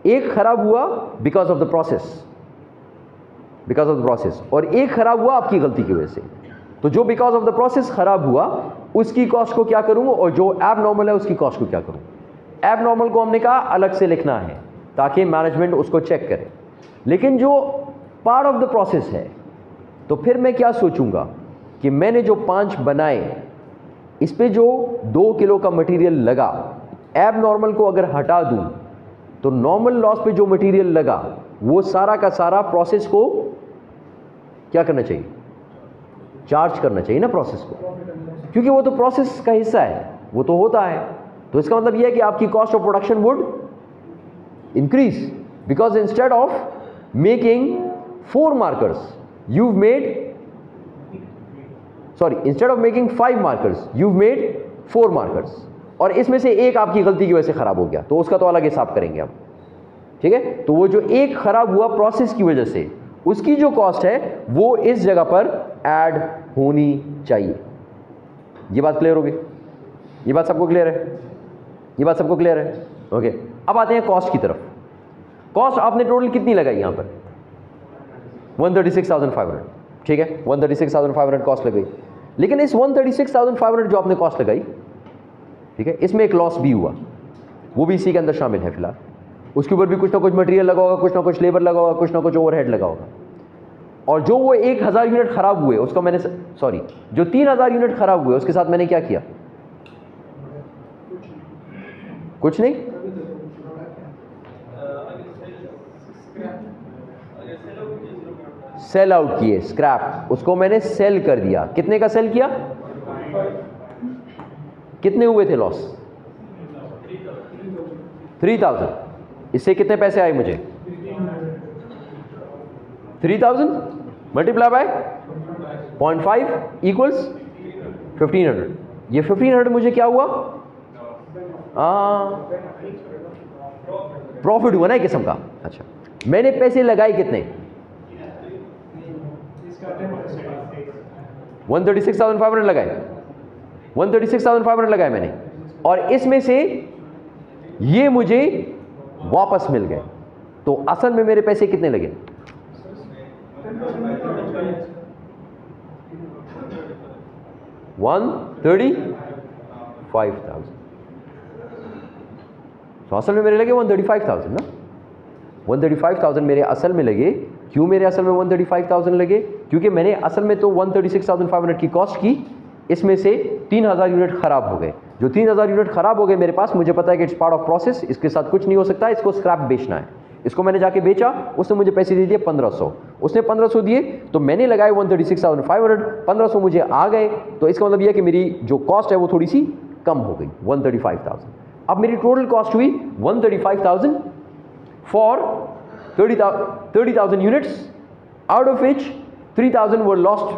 एक खराब हुआ because of the process, because of the process, और एक खराब हुआ आपकी गलती की वजह से। तो जो बिकॉज ऑफ द प्रोसेस खराब हुआ उसकी कॉस्ट को क्या करूं, और जो एबनॉर्मल है उसकी कॉस्ट को क्या करूं। एबनॉर्मल को हमने कहा अलग से लिखना है ताकि मैनेजमेंट उसको चेक करे, लेकिन जो पार्ट ऑफ द प्रोसेस है, तो फिर मैं क्या सोचूंगा कि मैंने जो 5 बनाए, इस पे जो 2 किलो का मटेरियल लगा, एबनॉर्मल को अगर हटा दूं तो नॉर्मल लॉस पे जो मटेरियल लगा वो सारा का सारा प्रोसेस को क्या करना चाहिए, चार्ज करना चाहिए ना प्रोसेस को, क्योंकि वो तो प्रोसेस का हिस्सा है, वो तो होता है। तो इसका मतलब यह है कि आपकी cost of production would increase, because instead of making 4 markers you've made, sorry, instead of making 5 markers you've made 4 markers, और इसमें से एक आपकी गलती की वजह से खराब हो गया, तो उसका तो अलग हिसाब करेंगे हम, ठीक है। तो वो जो एक खराब हुआ प्रोसेस की वजह से, उसकी जो कॉस्ट है वो इस जगह पर ऐड होनी चाहिए। ये बात क्लियर होगी? ये बात सबको क्लियर है? ये बात सबको क्लियर है? ओके। अब आते हैं कॉस्ट की तरफ। कॉस्ट आपने टोटल कितनी लगाई यहां पर? 136,500, ठीक है, 136,500 कॉस्ट लगाई। लेकिन इस 136,500 जो आपने कॉस्ट लगाई, ठीक है, इसमें एक लॉस भी हुआ, वो भी इसी के अंदर शामिल है फिलहाल। उसके ऊपर भी कुछ ना कुछ मटेरियल लगा होगा, कुछ ना कुछ लेबर लगा होगा, कुछ ना कुछ ओवरहेड लगा होगा। और जो वो 1,000 यूनिट खराब हुए उसका मैंने, सॉरी, जो 3,000 यूनिट खराब हुए उसके साथ मैंने क्या किया? कुछ नहीं, सेल आउट किए, स्क्रैप, उसको मैंने सेल कर दिया। कितने का सेल किया? कितने हुए थे लॉस? 3,000। इससे कितने पैसे आए मुझे? 3,000 मल्टीप्लाई बाय 0.5 इक्वल्स 1,500। ये 1,500 मुझे क्या हुआ? प्रॉफिट हुआ ना एक किस्म का। अच्छा, मैंने पैसे लगाए कितने? 136,500 लगाए, 136,500 लगाए मैंने, और इसमें से ये मुझे वापस मिल गए। तो असल में मेरे पैसे कितने लगे? 135,000। तो असल में मेरे लगे 135,000 ना, 135,000 मेरे असल में लगे। क्यों मेरे असल में 135,000 लगे? क्योंकि मैंने असल में तो 136,500 की कॉस्ट की, इसमें से 3,000 यूनिट खराब हो गए। जो 3000 यूनिट खराब हो गए मेरे पास, मुझे पता है कि इट्स पार्ट ऑफ प्रोसेस, इसके साथ कुछ नहीं हो सकता, इसको स्क्रैप बेचना है। इसको मैंने जाके बेचा, उसने मुझे पैसे दे दिए 1500, उसने 1500 दिए तो मैंने लगाए 136,500, 1500 मुझे आ गए, तो इसका मतलब यह है कि मेरी जो कॉस्ट है वो थोड़ी सी कम हो गई, 135,000। अब मेरी टोटल कॉस्ट हुई 135,000 for 30,000 units, out of which 3,000 were lost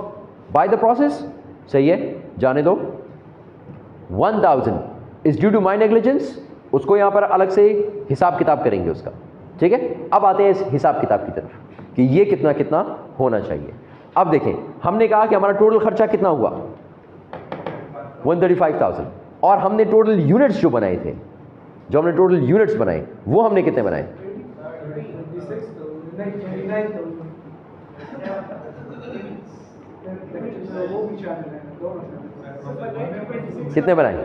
by the process. सही है, जाने दो। 1,000 is due to my negligence, उसको यहां पर अलग से हिसाब किताब करेंगे उसका, ठीक है। अब आते हैं इस हिसाब किताब की तरफ कि ये कितना कितना होना चाहिए। अब देखें, हमने कहा कि हमारा टोटल खर्चा कितना हुआ 135,000, और हमने टोटल यूनिट्स जो बनाए थे, जो हमने टोटल यूनिट्स बनाए वो हमने कितने बनाए, कितने बनाए,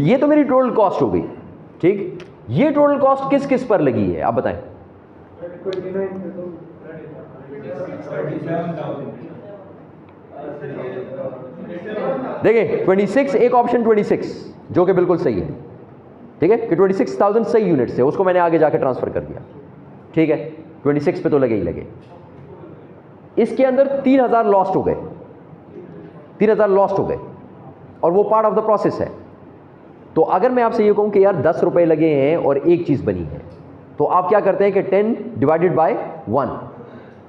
ये तो मेरी टोटल कॉस्ट हो गई, ठीक। ये टोटल कॉस्ट किस किस पर लगी है आप बताएं। देखिए 26, एक ऑप्शन 26 जो कि बिल्कुल सही है, ठीक है, कि 26,000 सही यूनिट से, उसको मैंने आगे जाके ट्रांसफर कर दिया, ठीक है। 26 पे तो लगे ही लगे। इसके अंदर 3,000 लॉस्ट हो गए, 3,000 लॉस्ट हो गए, और वो पार्ट ऑफ द प्रोसेस है। तो अगर मैं आपसे ये कहूं कि यार 10 रुपए लगे हैं और एक चीज बनी है, तो आप क्या करते हैं कि 10 डिवाइडेड बाय 1,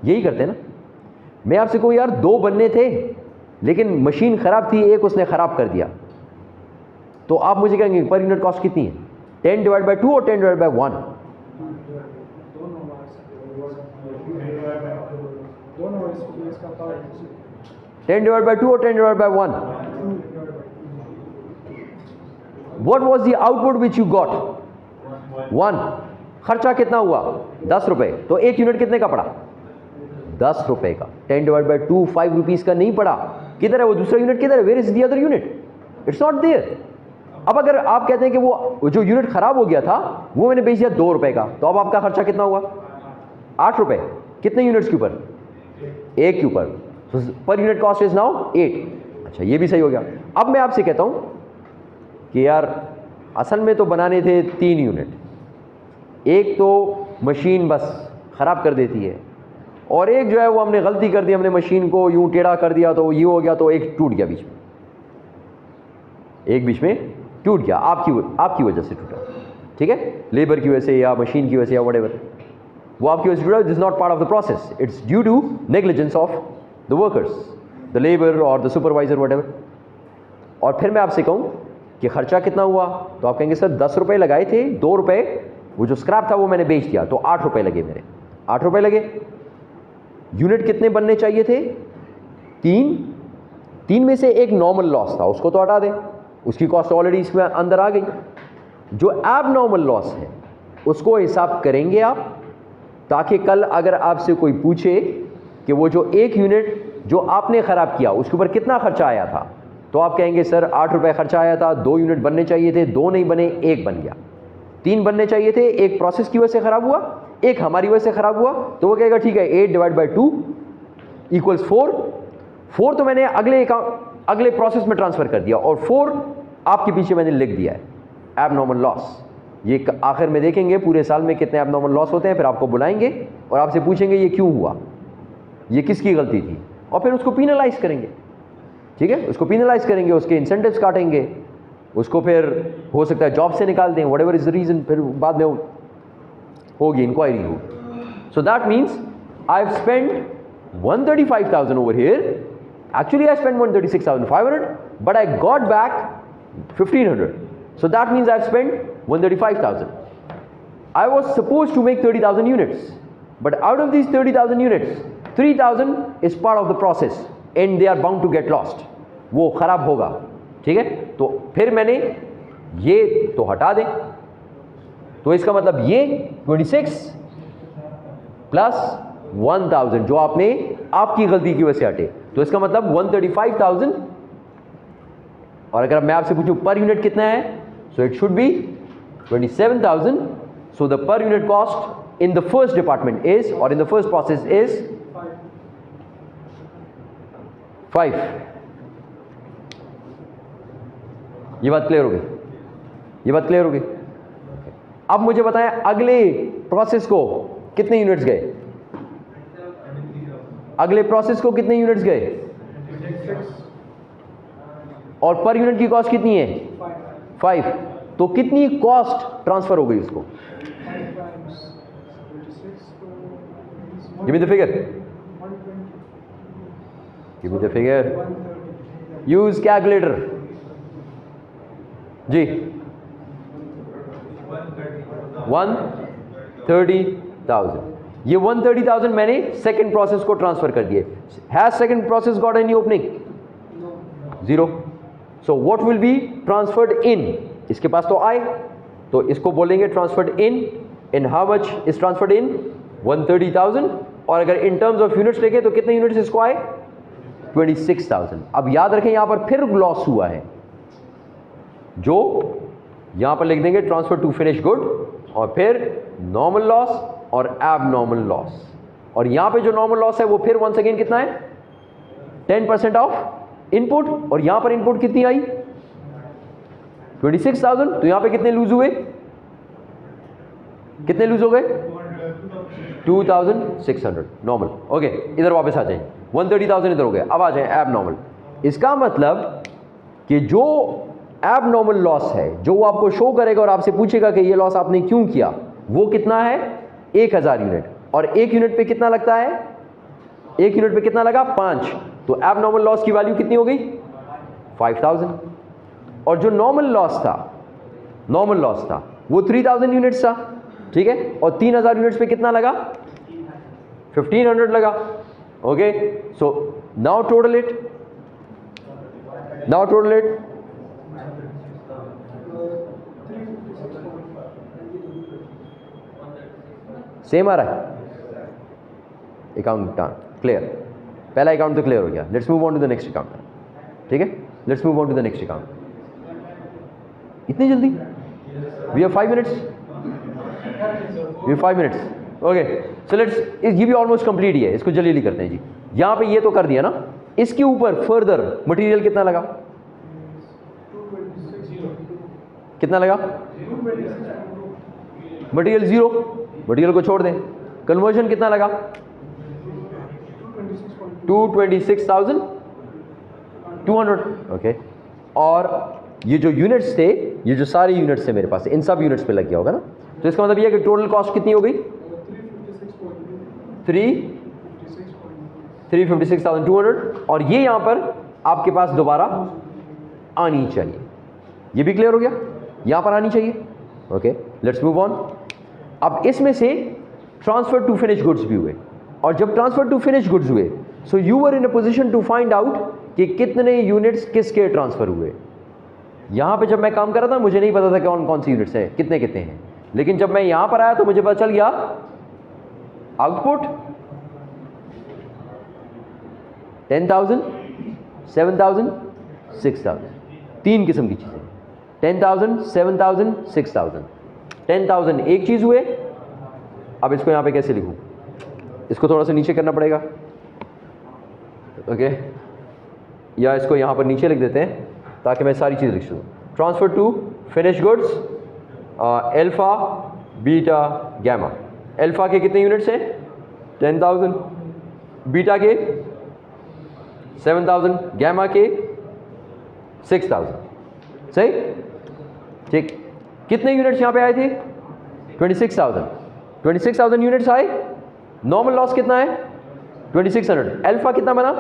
यही करते हैं ना। मैं आपसे कहूं यार 2 बनने थे लेकिन मशीन खराब थी, एक उसने खराब कर दिया, तो आप मुझे कहेंगे पर यूनिट कॉस्ट कितनी है, 10 डिवाइड बाय 2 और 10 डिवाइड बाय 1, 10 डिवाइड बाय 2 और 10 divide by 1। What was the output which you got? 1। खर्चा कितना हुआ 10 रुपए, तो एक यूनिट कितने का पड़ा 10 रुपए का। 10 डिवाइड बाय 2 5 रुपीज का नहीं पड़ा, किधर है वो दूसरा यूनिट, किधर है, where is the other unit, it's not there. अब अगर आप कहते हैं कि वो जो यूनिट खराब हो गया था वो मैंने बेच दिया 2 रुपए का, तो अब आपका खर्चा कितना हुआ 8 रुपए, कितने यूनिट्स के ऊपर, एक के ऊपर, पर यूनिट कॉस्ट इज नाउ 8। अच्छा ये भी सही हो गया। अब मैं आपसे कहता हूं कि यार असल में तो बनाने थे 3 यूनिट, एक तो मशीन बस ख़राब कर देती है, और एक जो है वो हमने गलती कर दी, हमने मशीन को यूं टेढ़ा कर दिया तो ये हो गया, तो एक टूट गया बीच में, एक बीच में टूट गया, आपकी वजह से टूटा, ठीक है, लेबर की वजह से या मशीन की वजह से या व्हाटएवर, वो आपकी वजह से टूटा। This is not part of the process, it's due to negligence of the workers, the labour और द सुपरवाइजर व्हाटएवर। और फिर मैं आपसे कहूँ कि खर्चा कितना हुआ, तो आप कहेंगे सर 10 रुपए लगाए थे, 2 रुपए वो जो स्क्रैप था वो मैंने बेच दिया, तो 8 रुपए लगे मेरे, 8 रुपए लगे। यूनिट कितने बनने चाहिए थे 3 में से एक नॉर्मल लॉस था, उसको तो हटा दें, उसकी कॉस्ट ऑलरेडी इसमें अंदर आ गई। जो एब नॉर्मल लॉस है उसको हिसाब करेंगे आप, ताकि कल अगर आपसे कोई पूछे कि वो जो एक यूनिट जो आपने ख़राब किया उसके ऊपर कितना खर्चा आया था, तो आप कहेंगे सर 8 रुपए खर्चा आया था, 2 यूनिट बनने चाहिए थे, 2 नहीं बने, 1 बन गया। 3 बनने चाहिए थे, एक प्रोसेस की वजह से ख़राब हुआ, एक हमारी वजह से ख़राब हुआ, तो वो कहेगा ठीक है 8 डिवाइड बाई 2 इक्वल्स 4 तो मैंने अगले प्रोसेस में ट्रांसफ़र कर दिया, और 4 आपके पीछे मैंने लिख दिया है एबनॉर्मल लॉस। ये आखिर में देखेंगे पूरे साल में कितने एबनॉर्मल लॉस होते हैं, फिर आपको बुलाएंगे और आपसे पूछेंगे ये क्यों हुआ, ये किसकी गलती थी, और फिर उसको पीनलाइज करेंगे, ठीक है, उसको पीनलाइज करेंगे, उसके इंसेंटिव्स काटेंगे, उसको फिर हो सकता है जॉब से निकाल दें, व्हाटएवर इज द रीज़न, फिर बाद में होगी इंक्वायरी होगी। सो that means I have spent 135,000 over here, actually I spent 136,500 but I got back 1,500, so that means I have spent 135,000. I was supposed to make 30,000 units, but out of these 30,000 units 3,000 is part of the process and they are bound to get lost, वो खराब होगा, ठीक है। तो फिर मैंने ये तो हटा दें, तो इसका मतलब ये 26 प्लस 1,000 जो आपने आपकी गलती की वजह से हटे, तो इसका मतलब 135,000। और अगर मैं आपसे पूछूं पर यूनिट कितना है, so it should be 27,000। So the per unit cost in the first department is, और in the first process is 5। ये बात क्लियर हो गई? ये बात क्लियर हो गई? अब मुझे बताएं अगले प्रोसेस को कितने यूनिट्स गए? अगले प्रोसेस को कितने यूनिट्स गए? और पर यूनिट की कॉस्ट कितनी है? 5। तो कितनी कॉस्ट ट्रांसफर हो गई उसको? Give me the figure, give me the figure, use calculator जी। 130,000। ये 130,000 मैंने सेकंड प्रोसेस को ट्रांसफर कर दिए। Has second process got any opening? 0। So what will be transferred इन? इसके पास तो आए, तो इसको बोलेंगे transferred in how much is transferred इन? 130,000। और अगर इन टर्म्स ऑफ यूनिट्स देखें तो कितने यूनिट्स इसको आए? 26,000। अब याद रखें यहां पर फिर लॉस हुआ है, जो यहां पर लिख देंगे ट्रांसफर टू फिनिश गुड, और फिर नॉर्मल लॉस और एबनॉर्मल लॉस। और यहां पे जो नॉर्मल लॉस है वो फिर वंस अगेन कितना है? 10% ऑफ इनपुट। और यहां पर इनपुट कितनी आई? 26,000। तो यहां पे कितने लूज हुए? कितने लूज हो गए? 2,600 नॉर्मल। ओके, इधर वापस आ जाए। 130,000 इधर हो गए। अब आ जाए एब नॉर्मल। इसका मतलब कि जो एब नॉर्मल लॉस है, जो वो आपको शो करेगा और आपसे पूछेगा कि ये लॉस आपने क्यों किया, वो कितना है? 1,000 यूनिट। और एक यूनिट पे कितना लगता है? एक यूनिट पे कितना लगा? 5। तो एब नॉर्मल लॉस की वैल्यू कितनी हो गई? 5,000। और जो नॉर्मल लॉस था, नॉर्मल लॉस था वो 3,000 यूनिट्स था, ठीक है। और 3,000 यूनिट्स पे कितना लगा? 1,500 लगा। Okay, so now total it, now total it. Same आ रहा है? Account clear? पहला अकाउंट तो क्लियर हो गया। Let's move on to the next account, ठीक है। Let's move on to the next account. इतनी जल्दी? We have 5 minutes, we have 5 minutes. Okay, so let's, ये भी ऑलमोस्ट कंप्लीट ही है, इसको जल्दी जल्दी करते हैं जी। यहां पे ये तो कर दिया ना, इसके ऊपर फर्दर मटेरियल कितना लगा? कितना लगा? मटेरियल 0, मटेरियल को छोड़ दें। कन्वर्जन कितना लगा? 226,200। ओके, और ये जो यूनिट्स थे, ये जो सारे यूनिट्स थे मेरे पास, इन सब यूनिट्स पे लग गया होगा ना। तो इसका मतलब ये है कि टोटल कॉस्ट कितनी हो गई? 356,200। और ये यहां पर आपके पास दोबारा आनी चाहिए। ये भी क्लियर हो गया? यहां पर आनी चाहिए। Okay, let's move on. अब इसमें से ट्रांसफर टू फिनिश गुड्स भी हुए, और जब ट्रांसफर टू फिनिश गुड्स हुए, so you were in a position to find out कि कितने यूनिट्स किसके ट्रांसफर हुए। यहां पे जब मैं काम कर रहा था मुझे नहीं पता था कौन कौन सी यूनिट्स है, कितने कितने हैं, लेकिन जब मैं यहां पर आया तो मुझे पता चल गया आउटपुट 10,000, 7,000, 6,000। 3 किस्म की चीजें, 10,000, 7,000, 6,000। 10,000 एक चीज हुए। अब इसको यहां पे कैसे लिखूं? इसको थोड़ा सा नीचे करना पड़ेगा, ओके, या इसको यहां पर नीचे लिख देते हैं ताकि मैं सारी चीज़ लिख सकूँ। Transfer to finish goods, alpha beta gamma. Alpha के कितने यूनिट्स हैं? 10,000। बीटा के 7,000। गैमा के 6,000। सही, ठीक। कितने यूनिट्स यहाँ पे आए थे? 26,000। 26,000 यूनिट्स आए। नॉर्मल लॉस कितना है? 2,600। अल्फा कितना बना?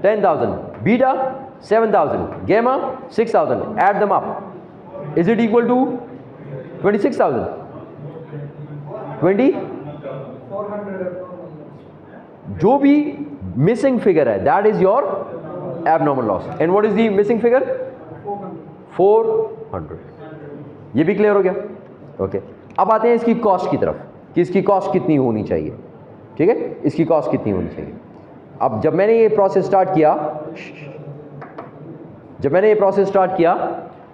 10,000। Beta 7,000। Gamma 6,000। Add them up. Is it equal to 26,000? 20? जो भी मिसिंग फिगर है that is your abnormal loss. And what is the missing figure? 400. ये भी क्लियर हो गया? ओके, अब आते हैं इसकी कॉस्ट की तरफ कि इसकी कॉस्ट कितनी होनी चाहिए, ठीक है। इसकी कॉस्ट कितनी होनी चाहिए। अब जब मैंने ये प्रोसेस स्टार्ट किया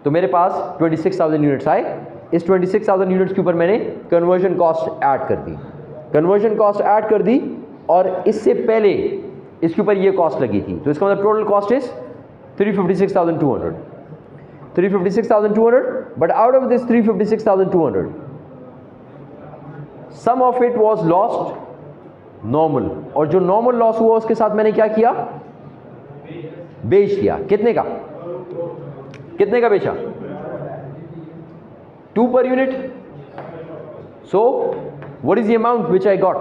तो मेरे पास 26,000 यूनिट्स आए। इस 26,000 यूनिट्स के ऊपर मैंने कन्वर्जन कॉस्ट ऐड कर दी। कन्वर्जन कॉस्ट ऐड कर दी और इससे पहले इसके ऊपर ये कॉस्ट लगी थी, तो इसका मतलब total cost is 356,200। 356,200, but out of this 356,200, some of it was lost normal, और जो normal loss हुआ उसके साथ मैंने क्या किया, बेच दिया. कितने का बेचा? 2 per unit. So what is the amount which I got?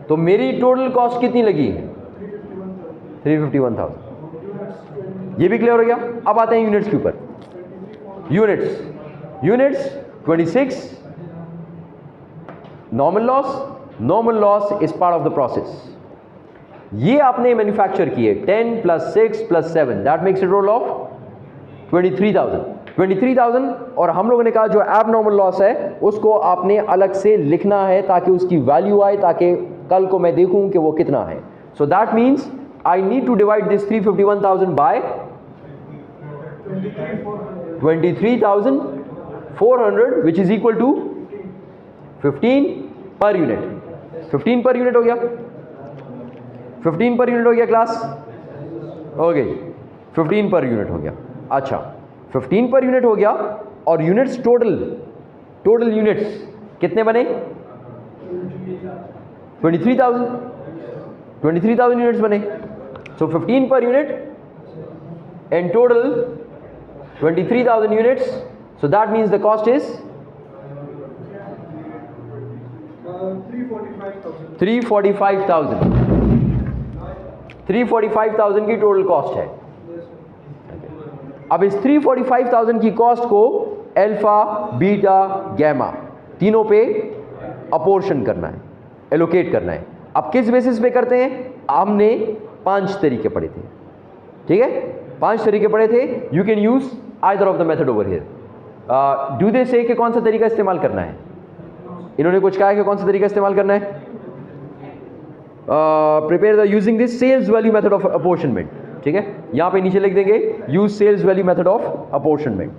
तो मेरी टोटल कॉस्ट कितनी लगी? 351,000. ये भी क्लियर हो गया. अब आते हैं यूनिट्स के ऊपर. Units 26. Normal loss is part of the process. ये आपने मैन्युफैक्चर किए 10 + 6 + 7, that makes it roll of 23,000. और हम लोगों ने कहा जो एब नॉर्मल लॉस है उसको आपने अलग से लिखना है ताकि उसकी वैल्यू आए, ताकि कल को मैं देखूं कि वो कितना है. So that means I need to divide this 351,000 by 23,400 which is equal to 15 per unit. 15 per unit हो गया. 15 पर यूनिट हो गया क्लास. ओके, 15 पर यूनिट हो गया. अच्छा, 15 पर यूनिट हो गया. और यूनिट्स टोटल यूनिट्स कितने बने? 23,000 यूनिट्स बने. सो 15 per unit and total 23,000 units. So that means the cost is 345,000 की टोटल कॉस्ट है. अब इस 345,000 की कॉस्ट को अल्फा, बीटा, गैमा तीनों पे अपोर्शन करना है, एलोकेट करना है. अब किस बेसिस पे करते हैं? हमने 5 तरीके पढ़े थे. ठीक है, 5 तरीके पढ़े थे. You can use either of the method over here. Do they से कि कौन सा तरीका इस्तेमाल करना है? इन्होंने कुछ कहा है कि कौन सा तरीका इस्तेमाल करना है? Prepare the using this sales value method of apportionment. ठीक है, यहां पे नीचे लिख देंगे use sales value method of apportionment.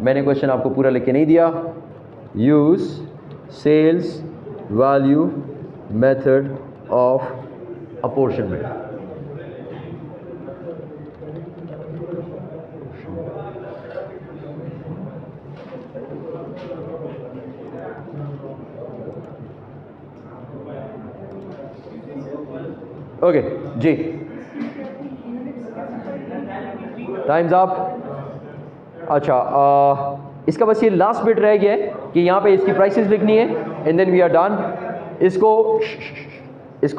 मैंने क्वेश्चन आपको पूरा लिख के नहीं दिया. Use sales value method of apportionment. Okay जी, टाइम्स अप. अच्छा, इसका बस ये लास्ट बिट रह गया है कि यहाँ पे इसकी प्राइसेस लिखनी है and then we are done. इसको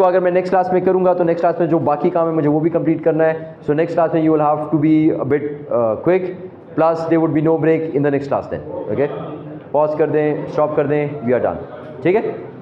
अगर मैं नेक्स्ट क्लास में करूँगा तो नेक्स्ट क्लास में जो बाकी काम है मुझे वो भी कंप्लीट करना है. सो नेक्स्ट क्लास में you will have to be a bit quick, plus there would be no break in the next class. Then okay, pause कर दें, स्टॉप कर दें, वी आर डन. ठीक है.